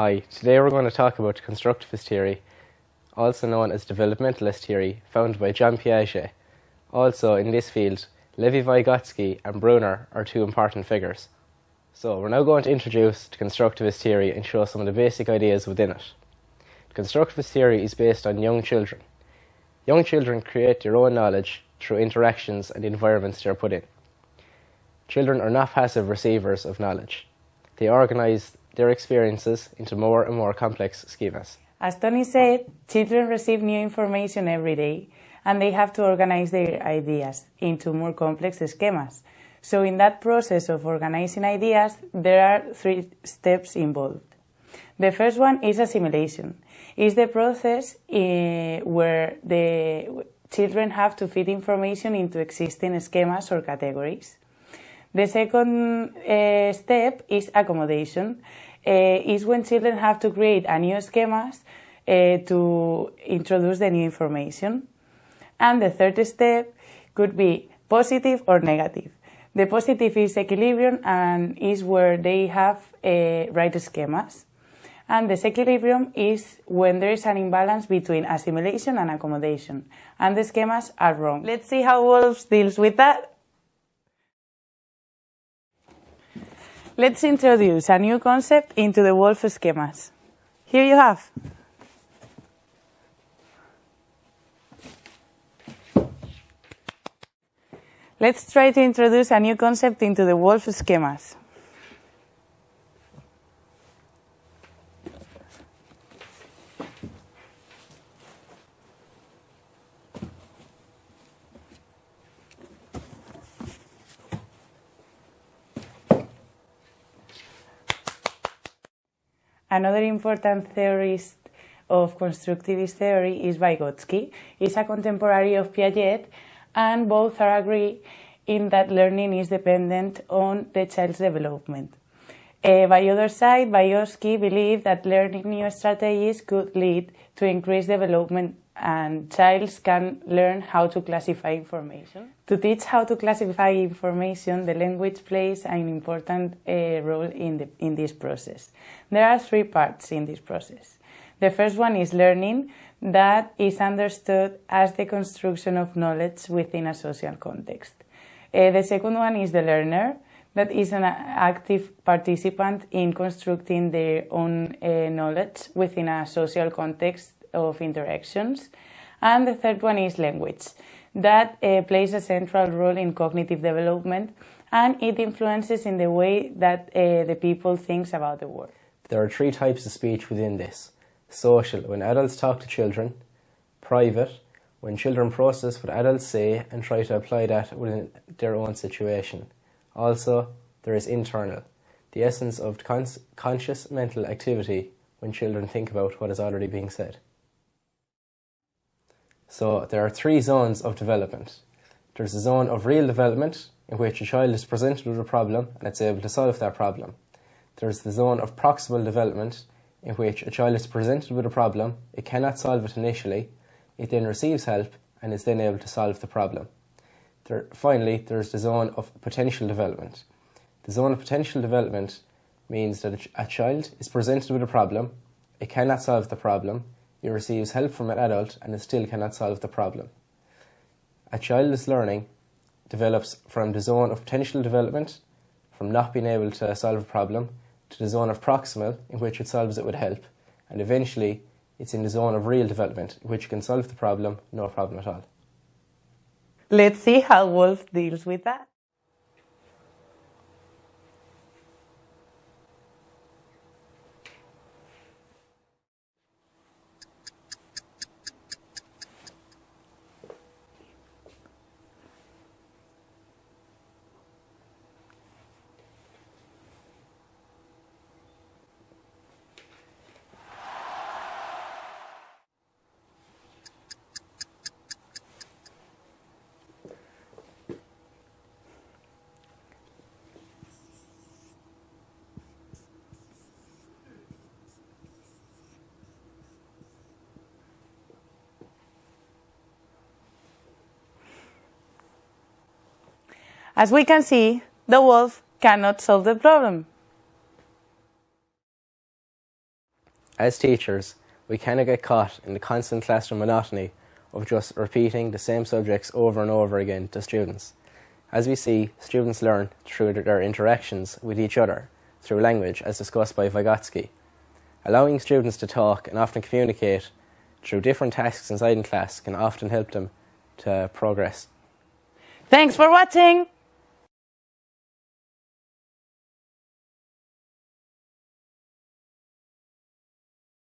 Hi, today we're going to talk about constructivist theory, also known as developmentalist theory, founded by John Piaget. Also in this field, Levi-Vygotsky and Brunner are two important figures. So we're now going to introduce the constructivist theory and show some of the basic ideas within it. The constructivist theory is based on young children. Young children create their own knowledge through interactions and environments they are put in. Children are not passive receivers of knowledge. They organise their experiences into more and more complex schemas. As Tony said, children receive new information every day, and they have to organize their ideas into more complex schemas. So in that process of organizing ideas, there are 3 steps involved. The first one is assimilation. It's the process where the children have to fit information into existing schemas or categories. The second step is accommodation. Is when children have to create a new schemas to introduce the new information. And the third step could be positive or negative. The positive is equilibrium and is where they have right schemas. And the disequilibrium is when there is an imbalance between assimilation and accommodation, and the schemas are wrong. Let's see how Wolf deals with that. Let's introduce a new concept into the Wolf schemas. Here you have. Let's try to introduce a new concept into the Wolf schemas. Another important theorist of constructivist theory is Vygotsky. He's a contemporary of Piaget, and both are agree in that learning is dependent on the child's development. By other side, Vygotsky believed that learning new strategies could lead to increased development, and childs can learn how to classify information. To teach how to classify information, the language plays an important role in this process. There are 3 parts in this process. The first one is learning, that is understood as the construction of knowledge within a social context. The second one is the learner, that is an active participant in constructing their own knowledge within a social context of interactions. And the third one is language, that plays a central role in cognitive development, and it influences in the way that the people thinks about the world. There are 3 types of speech within this. Social, when adults talk to children. Private, when children process what adults say and try to apply that within their own situation. Also, there is internal, the essence of conscious mental activity when children think about what is already being said. So there are 3 zones of development. There's a zone of real development, in which a child is presented with a problem and it's able to solve that problem. There's the zone of proximal development, in which a child is presented with a problem, it cannot solve it initially, it then receives help and is then able to solve the problem. Finally, there's the zone of potential development. The zone of potential development means that a child is presented with a problem, it cannot solve the problem, it receives help from an adult and it still cannot solve the problem. A child's learning develops from the zone of potential development, from not being able to solve a problem, to the zone of proximal, in which it solves it with help, and eventually it's in the zone of real development, in which it can solve the problem, no problem at all. Let's see how Wolf deals with that. As we can see, the wolf cannot solve the problem. As teachers, we cannot get caught in the constant classroom monotony of just repeating the same subjects over and over again to students. As we see, students learn through their interactions with each other, through language, as discussed by Vygotsky. Allowing students to talk and often communicate through different tasks inside in class can often help them to progress. Thanks for watching!